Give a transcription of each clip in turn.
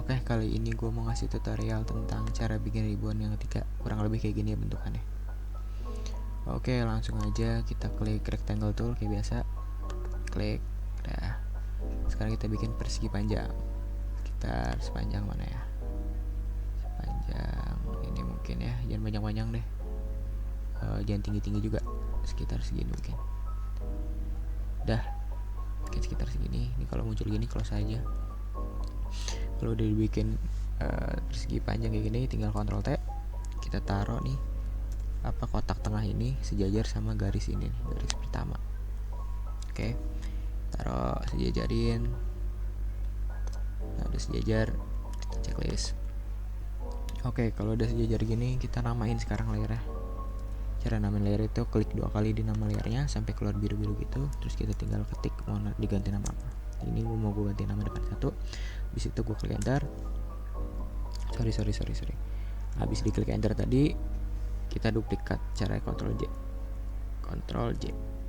Oke, kali ini gue mau ngasih tutorial tentang cara bikin ribbon yang ketiga. Kurang lebih kayak gini ya bentukannya. Oke, langsung aja kita klik rectangle tool kayak biasa. Klik. Nah, sekarang kita bikin persegi panjang. Kita sepanjang mana ya? Sepanjang ini mungkin ya, jangan panjang-panjang deh. Jangan tinggi-tinggi juga, sekitar segini mungkin. Dah, mungkin sekitar segini. Ini kalau muncul gini close aja. Kalau udah dibikin persegi panjang kayak gini, tinggal Ctrl T, kita taruh nih kotak tengah ini sejajar sama garis ini nih, garis pertama. Oke, taruh sejajarin. Nah, udah sejajar, kita checklist. Oke, kalau udah sejajar gini, kita namain sekarang layernya. Cara namain layer itu klik 2 kali di nama layernya sampai keluar biru-biru gitu, terus kita tinggal ketik mau diganti nama apa. Ini mau gue ganti nama depan satu. Habis itu gue klik enter. Sorry. Habis diklik enter tadi, kita duplikat cara Ctrl J.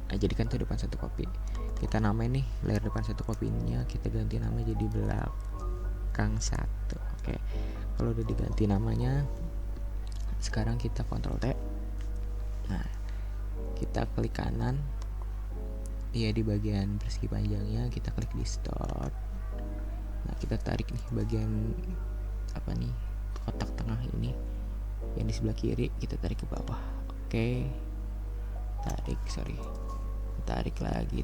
Nah, jadikan tuh depan satu copy. Kita namain nih layer depan satu copy-nya, kita ganti nama jadi belakang satu. Oke. Kalau udah diganti namanya, sekarang kita Ctrl T. Nah, kita klik kanan. Iya, di bagian persegi panjangnya kita klik distort. Nah, kita tarik nih bagian kotak tengah ini yang di sebelah kiri, kita tarik ke bawah. Oke, tarik lagi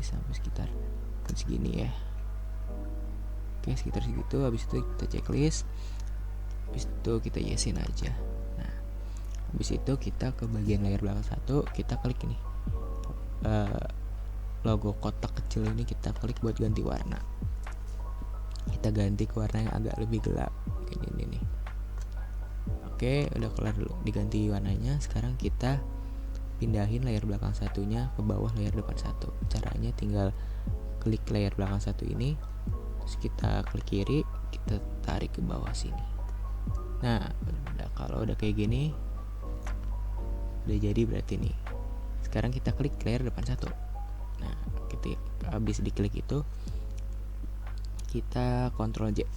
sampai sekitar segini ya. Oke, sekitar segitu. Habis itu kita checklist, habis itu kita yesin aja. Nah, habis itu kita ke bagian layar belakang satu, kita klik ini logo kotak kecil ini, kita klik buat ganti warna. Kita ganti ke warna yang agak lebih gelap kayak ini nih. Oke, udah kelar dulu diganti warnanya. Sekarang kita pindahin layar belakang satunya ke bawah layar depan satu. Caranya tinggal klik layar belakang satu ini, terus kita klik kiri, kita tarik ke bawah sini. Nah, kalau udah kayak gini udah jadi berarti nih. Sekarang kita klik layar depan satu. Nah, ketika habis diklik itu, kita Ctrl J,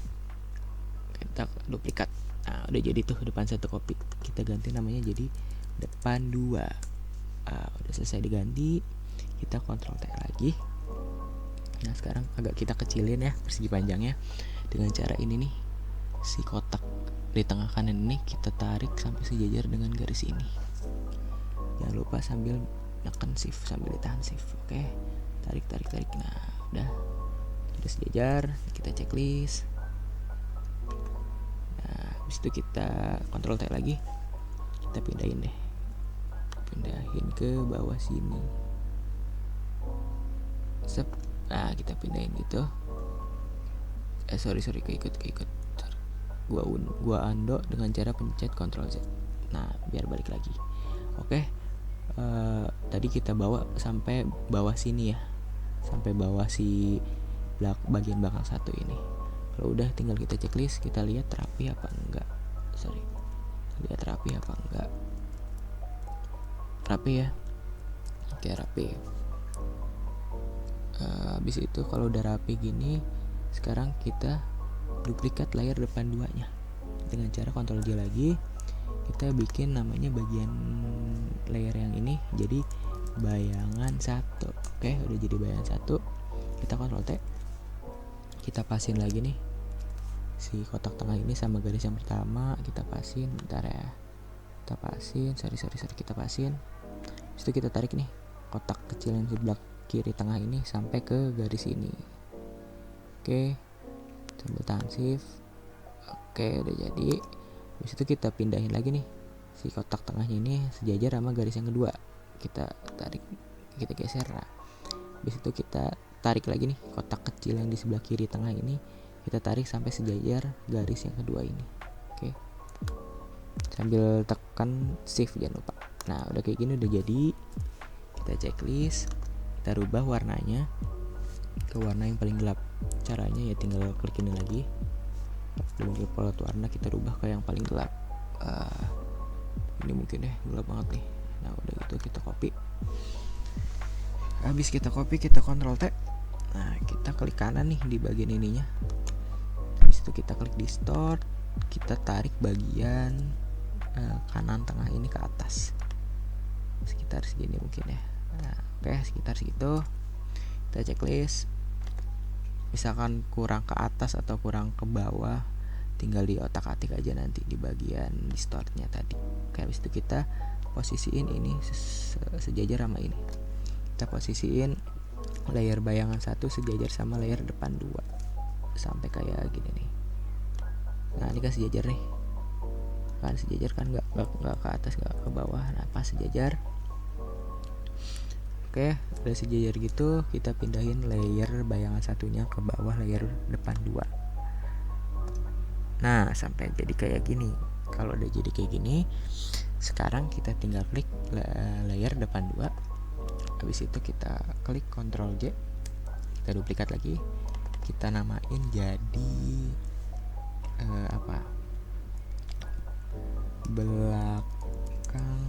kita duplikat. Nah, udah jadi tuh depan satu copy. Kita ganti namanya jadi depan 2. Udah selesai diganti, kita Ctrl T lagi. Nah, sekarang agak kita kecilin ya persegi panjangnya dengan cara ini nih. Si kotak di tengah kanan ini kita tarik sampai sejajar dengan garis ini. Jangan lupa sambil tekan shift, sambil ditahan shift. Oke, tarik. Nah, udah sejajar. Kita checklist. Nah, habis itu kita Ctrl T lagi, kita pindahin ke bawah sini. Nah, kita pindahin gitu. Sorry keikut. Gua undo dengan cara pencet Ctrl Z. Nah, biar balik lagi. Oke. Tadi kita bawa sampai bawah sini ya, sampai bawah si bagian belakang satu ini. Kalau udah, tinggal kita checklist, kita lihat rapi apa enggak. Rapi ya. Oke, rapi. Habis itu kalau udah rapi gini, sekarang kita duplikat layar depan 2-nya dengan cara Ctrl J lagi. Kita bikin namanya bagian layer yang ini jadi bayangan 1. Oke, udah jadi bayangan 1. Kita Ctrl T, kita pasin lagi nih si kotak tengah ini sama garis yang pertama. Kita pasin, bentar ya, kita pasin. Kita pasin. Habis itu kita tarik nih kotak kecil yang di sebelah kiri tengah ini sampai ke garis ini. Oke, sambil tahan shift. Oke, udah jadi. Habis itu kita pindahin lagi nih si kotak tengahnya ini sejajar sama garis yang kedua. Kita tarik, kita geser. Nah, habis itu kita tarik lagi nih kotak kecil yang di sebelah kiri tengah ini, kita tarik sampai sejajar garis yang kedua ini. Oke, sambil tekan shift, jangan lupa. Nah, udah kayak gini udah jadi. Kita checklist, kita rubah warnanya ke warna yang paling gelap. Caranya ya tinggal klik ini lagi, dengan palette warna kita rubah ke yang paling gelap. Ini mungkin gelap banget nih. Nah, udah gitu kita copy. Habis kita copy, kita Ctrl T. Nah, kita klik kanan nih di bagian ininya, itu kita klik distort, kita tarik bagian kanan tengah ini ke atas sekitar segini mungkin ya. Nah, oke, sekitar segitu. Kita checklist, misalkan kurang ke atas atau kurang ke bawah, tinggal di otak-atik aja nanti di bagian distortnya tadi. Oke, habis itu kita posisiin ini sejajar sama ini. Kita posisiin layer bayangan 1 sejajar sama layer depan 2 sampai kayak gini nih. Nah, ini kan sejajar nih, kan sejajar kan, nggak ke atas nggak ke bawah. Nah, pas sejajar. Oke, udah sejajar gitu, kita pindahin layer bayangan satunya ke bawah layer depan 2. Nah, sampai jadi kayak gini. Kalau udah jadi kayak gini, sekarang kita tinggal klik layer depan 2. Habis itu kita klik Ctrl J, kita duplikat lagi, kita namain jadi belakang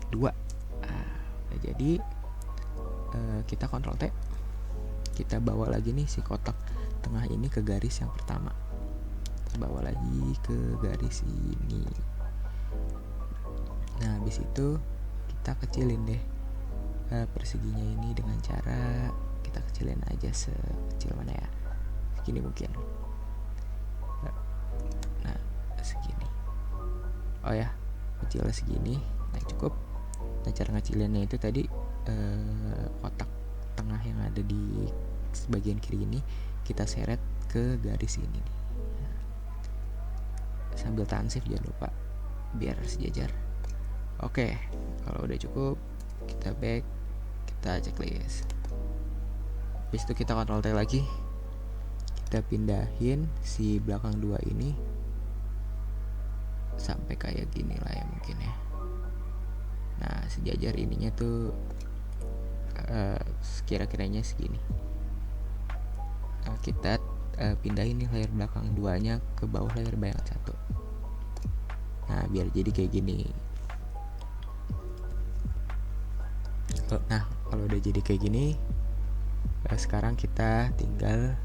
2. Udah jadi. Kita Ctrl T, kita bawa lagi nih si kotak tengah ini ke garis yang pertama, kita bawa lagi ke garis ini. Nah, habis itu kita kecilin deh perseginya ini dengan cara kita kecilin aja sekecil mana ya, segini mungkin. Nah, segini. Oh ya, kecil segini. Nah, cukup. Nah, cara ngecilinnya itu tadi kotak tengah yang ada di bagian kiri ini kita seret ke garis ini nih. Nah, sambil tahan shift jangan lupa biar sejajar. Oke, kalau udah cukup kita back, kita checklist. Habis itu kita Ctrl T lagi, kita pindahin si belakang 2 ini sampai kayak gini lah ya mungkin ya. Nah, sejajar ininya tuh kira-kiranya segini. Nah, kita pindahin nih layer belakang 2-nya ke bawah layer bayangan 1. Nah, biar jadi kayak gini. Nah, kalau udah jadi kayak gini, sekarang kita tinggal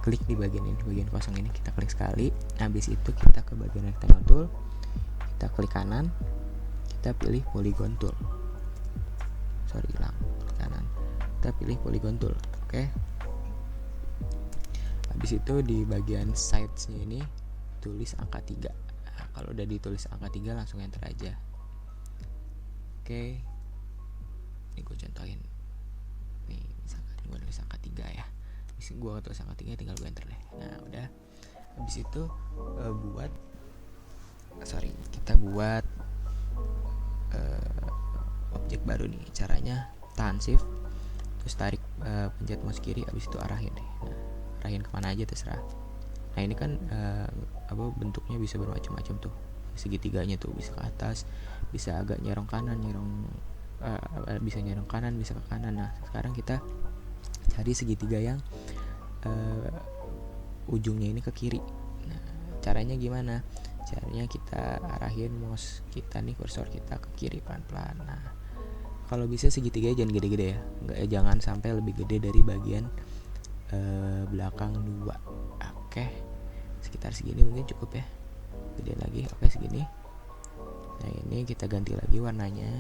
klik di bagian ini, bagian kosong ini kita klik sekali. Habis itu kita ke bagian rectangle tool, kita klik kanan, kita pilih polygon tool. Hilang kanan, kita pilih polygon tool. Oke. Habis itu di bagian sides-nya ini tulis angka 3. Nah, kalau udah ditulis angka 3 langsung enter aja. Oke. Ini gue contohin. Nih, misalkan gue tulis angka 3 ya. Bisa gue tulis angka 3, tinggal gue enter deh. Nah, udah. Habis itu kita buat objek baru nih. Caranya tahan shift, terus tarik pencet mouse kiri, habis itu arahin deh. Nah, arahin kemana aja terserah. Nah, ini kan bentuknya bisa bermacam-macam tuh. Segitiganya tuh bisa ke atas, bisa agak nyerong kanan, bisa nyerong kanan, bisa ke kanan. Nah, sekarang kita cari segitiga yang ujungnya ini ke kiri. Nah, caranya gimana? Caranya kita arahin mouse kita nih, kursor kita ke kiri pelan-pelan. Nah, kalau bisa segitiga jangan gede-gede ya, jangan sampai lebih gede dari bagian belakang 2. Oke, sekitar segini mungkin cukup ya, gede lagi. Oke, segini. Nah, ini kita ganti lagi warnanya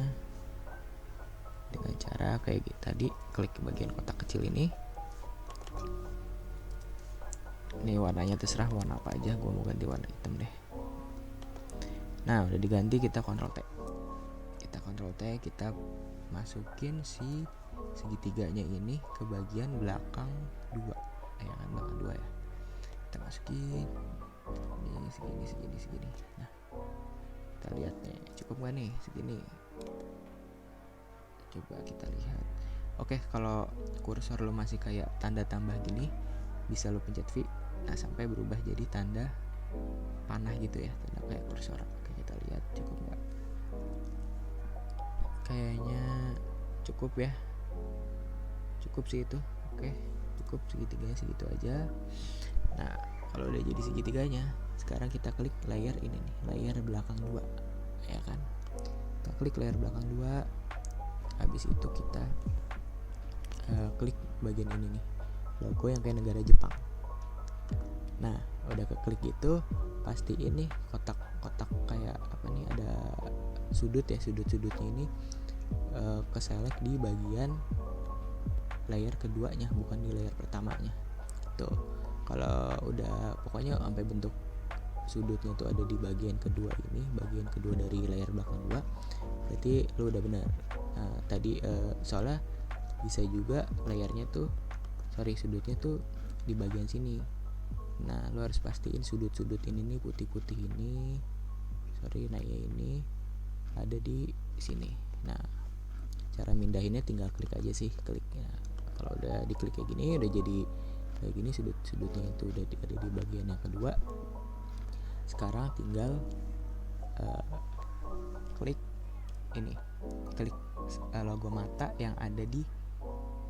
dengan cara kayak gitu tadi, klik bagian kotak kecil ini. Ini warnanya terserah warna apa aja, gue mau ganti warna hitam deh. Nah, udah diganti, kita Ctrl T. Kita masukin si segitiganya ini ke bagian belakang 2. Ya kan, belakang 2 ya. Kita masukin ini segini. Nah, kita lihat nih, cukup gak nih segini? Coba kita lihat. Oke, kalau kursor lo masih kayak tanda tambah gini, bisa lo pencet V. Nah, sampai berubah jadi tanda panah gitu ya, tanda kayak kursor. Oke, kita lihat cukup nggak? Kayaknya cukup ya, cukup sih itu. Oke, cukup segitiganya segitu aja. Nah, kalau udah jadi segitiganya, sekarang kita klik layer ini nih, layer belakang 2, ya kan? Kita klik layer belakang 2. Habis itu kita klik bagian ini nih, logo yang kayak negara Jepang. Nah, klik itu pastiin nih kotak-kotak kayak apa nih, ada sudut-sudutnya ini ke select di bagian layer keduanya, bukan di layer pertamanya. Tuh, kalau udah pokoknya sampai bentuk sudutnya tuh ada di bagian kedua ini, bagian kedua dari layar belakang 2, berarti lu udah benar. Tadi soalnya bisa juga layarnya tuh, sudutnya tuh di bagian sini. Nah, lu harus pastiin sudut-sudut ini nih, putih-putih ini, ini ada di sini. Nah, cara mindahinnya tinggal klik aja sih, kliknya. Kalau udah diklik kayak gini, udah jadi kayak gini, sudut-sudutnya itu udah ada di bagian yang kedua. Sekarang tinggal klik ini, klik logo mata yang ada di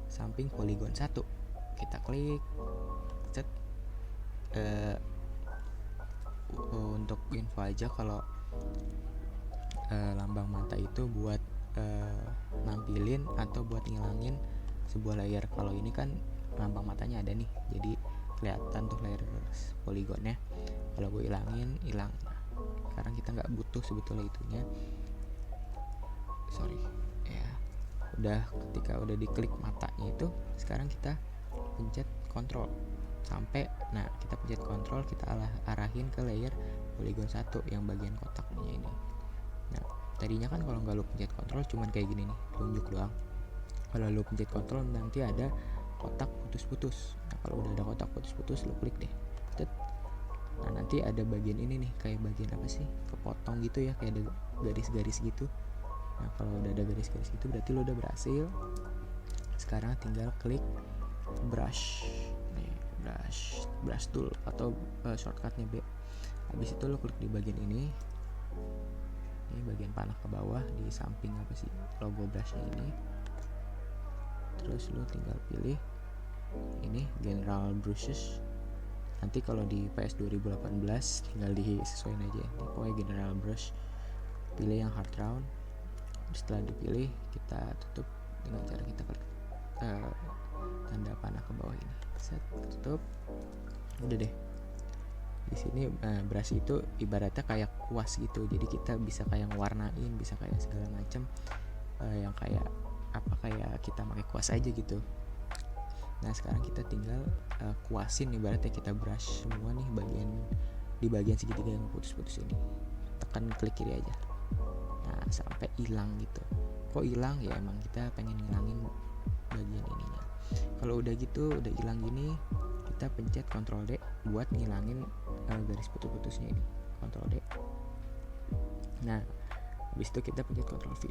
samping poligon 1. Kita klik, set. Untuk info aja, kalau lambang mata itu buat nampilin atau buat ngilangin sebuah layer. Kalau ini kan lambang matanya ada nih, jadi kelihatan tuh layer poligonnya. Kalau gue hilangin, hilang. Sekarang kita nggak butuh sebetulnya itunya, ya. Udah, ketika udah diklik matanya itu, sekarang kita pencet kontrol sampai, nah kita pencet kontrol, kita arahin ke layer poligon 1 yang bagian kotaknya ini. Nah, tadinya kan kalau nggak lu pencet kontrol cuman kayak gini nih, tunjuk doang. Kalau lu pencet kontrol nanti ada kotak putus-putus. Nah, kalau udah ada kotak putus-putus, lu klik deh. Nah, nanti ada bagian ini nih, kayak bagian apa sih, kepotong gitu ya, kayak ada garis-garis gitu. Nah, kalau udah ada garis-garis gitu berarti lu udah berhasil. Sekarang tinggal klik brush nih, brush tool atau shortcutnya B. Habis itu lu klik di bagian ini bagian panah ke bawah di samping apa sih, logo brushnya ini. Terus lu tinggal pilih ini general brushes. Nanti kalau di PS 2018 tinggal disesuaikan aja. Ini pokoknya general brush. Pilih yang hard round. Setelah dipilih, kita tutup dengan cara kita klik tanda panah ke bawah ini. Set, tutup. Udah deh. Di sini brush itu ibaratnya kayak kuas gitu. Jadi kita bisa kayak warnain, bisa kayak segala macam yang kayak apa, kayak kita pakai kuas aja gitu. Nah, sekarang kita tinggal kuasin, ibaratnya kita brush semua nih di bagian segitiga yang putus-putus ini. Tekan klik kiri aja. Nah, sampai hilang gitu. Kok hilang? Ya emang kita pengen ngilangin bagian ininya. Kalau udah gitu, udah hilang gini, kita pencet Ctrl D buat ngilangin garis putus-putusnya ini. Ctrl D. Nah, habis itu kita pencet Ctrl V.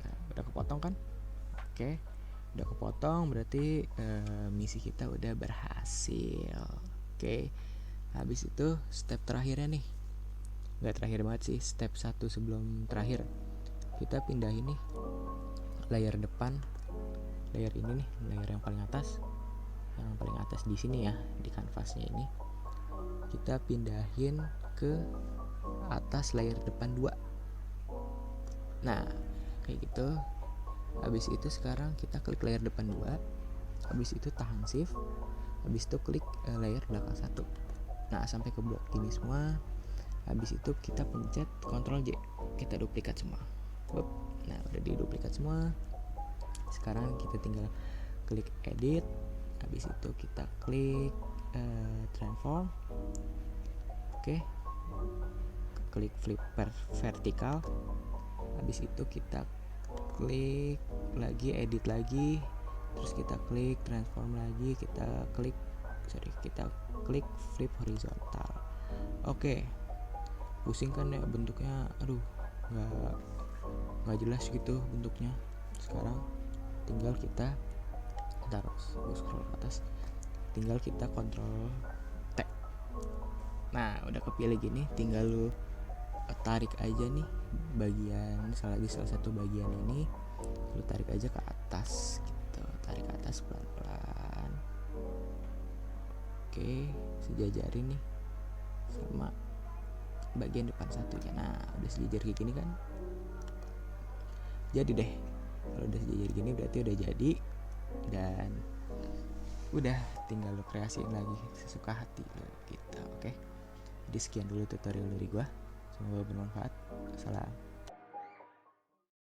Nah, udah kepotong kan? Oke. Udah kepotong, berarti misi kita udah berhasil. Oke. Habis itu step terakhirnya nih, nggak terakhir banget sih, step 1 sebelum terakhir. Kita pindahin nih layer depan, layer ini nih, layer yang paling atas di sini ya, di kanvasnya ini. Kita pindahin ke atas layer depan 2. Nah, kayak gitu. Habis itu sekarang kita klik layer depan 2. Habis itu tahan shift. Habis itu klik layer belakang 1. Nah, sampai ke blok ini semua. Habis itu kita pencet Ctrl J. Kita duplikat semua. Nah, udah diduplikat semua. Sekarang kita tinggal klik edit. Habis itu kita klik transform. Oke. Klik flip vertikal. Habis itu kita klik lagi, edit lagi, terus kita klik transform lagi, kita klik flip horizontal. Oke. Pusing kan ya bentuknya, aduh, nggak jelas gitu bentuknya. Sekarang tinggal kita scroll ke atas, tinggal kita Ctrl T. Nah, udah kepilih gini, tinggal lu tarik aja nih bagian salah satu bagian ini, lu tarik aja ke atas gitu, tarik ke atas pelan-pelan. Oke, sejajarin nih sama bagian depan satunya. Nah, udah sejajar kayak gini kan, jadi deh. Kalau udah sejajar gini berarti udah jadi, dan udah tinggal lu kreasiin lagi sesuka hati lu gitu. Oke. Jadi sekian dulu tutorial dari gua, semoga bermanfaat. Salam.